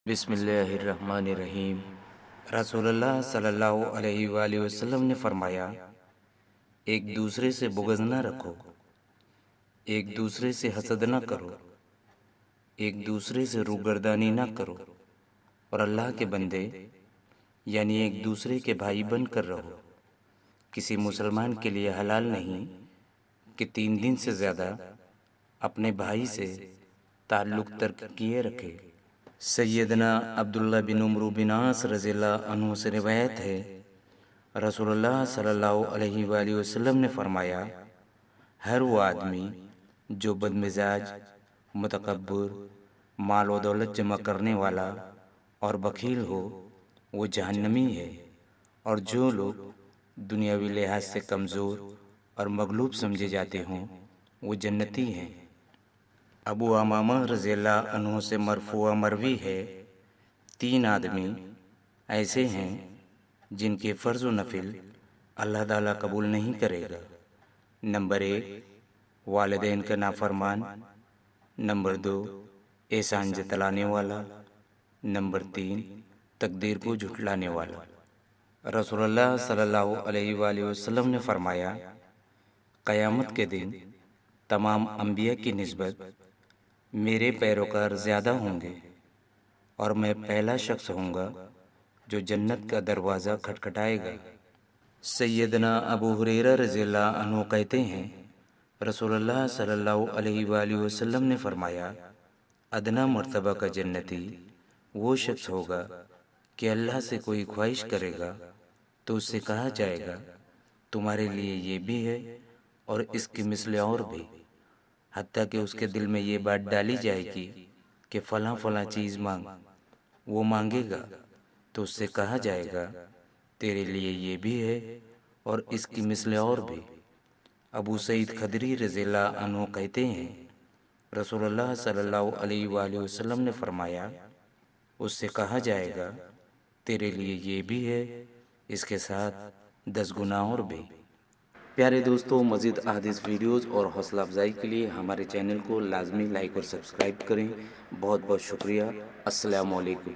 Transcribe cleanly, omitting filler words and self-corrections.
بسم اللہ الرحمن الرحیم۔ رسول اللہ صلی اللہ علیہ وآلہ وسلم نے فرمایا، ایک دوسرے سے بغض نہ رکھو، ایک دوسرے سے حسد نہ کرو، ایک دوسرے سے روگردانی نہ کرو، اور اللہ کے بندے یعنی ایک دوسرے کے بھائی بن کر رہو۔ کسی مسلمان کے لیے حلال نہیں کہ 3 دن سے زیادہ اپنے بھائی سے تعلق ترک کیے رکھے۔ سیدنا عبداللہ بن عمرو بن عاص رضی اللہ عنہ سے روایت ہے، رسول اللہ صلی اللہ علیہ وآلہ وسلم نے فرمایا، ہر وہ آدمی جو بدمزاج، متکبر، مال و دولت جمع کرنے والا اور بخیل ہو وہ جہنمی ہے، اور جو لوگ دنیاوی لحاظ سے کمزور اور مغلوب سمجھے جاتے ہوں وہ جنتی ہیں۔ ابو امامہ رضی اللہ عنہ سے مرفوع مروی ہے، 3 آدمی ایسے ہیں جن کے فرض و نفل اللہ تعالیٰ قبول نہیں کرے گا۔ نمبر 1 والدین کا نافرمان، نمبر 2 احسان جتلانے والا، نمبر 3 تقدیر کو جھٹلانے والا۔ رسول اللہ صلی اللہ علیہ وآلہ وسلم نے فرمایا، قیامت کے دن تمام انبیاء کی نسبت میرے پیروکار زیادہ ہوں گے، اور میں پہلا شخص ہوں گا جو جنت کا دروازہ کھٹکھٹائے گا۔ سیدنا ابو ہریرہ رضی اللہ عنہ کہتے ہیں، رسول اللہ صلی اللہ علیہ وآلہ وسلم نے فرمایا، ادنیٰ مرتبہ کا جنتی وہ شخص ہوگا کہ اللہ سے کوئی خواہش کرے گا تو اس سے کہا جائے گا، تمہارے لیے یہ بھی ہے اور اس کی مثل اور بھی، حتیٰ کہ اس کے دل میں یہ بات ڈالی جائے گی کہ فلاں فلاں چیز مانگ۔ وہ مانگے گا تو اس سے کہا جائے گا، تیرے لیے یہ بھی ہے اور اس کی مثل اور بھی۔ ابو سعید خدری رضی اللہ عنہ کہتے ہیں، رسول اللہ صلی اللہ علیہ وآلہ وسلم نے فرمایا، اس سے کہا جائے گا، تیرے لیے یہ بھی ہے، اس کے ساتھ 10 گنا اور بھی۔ پیارے دوستو، مزید احادیث ویڈیوز اور حوصلہ افزائی کے لیے ہمارے چینل کو لازمی لائک اور سبسکرائب کریں۔ بہت بہت شکریہ۔ السلام علیکم۔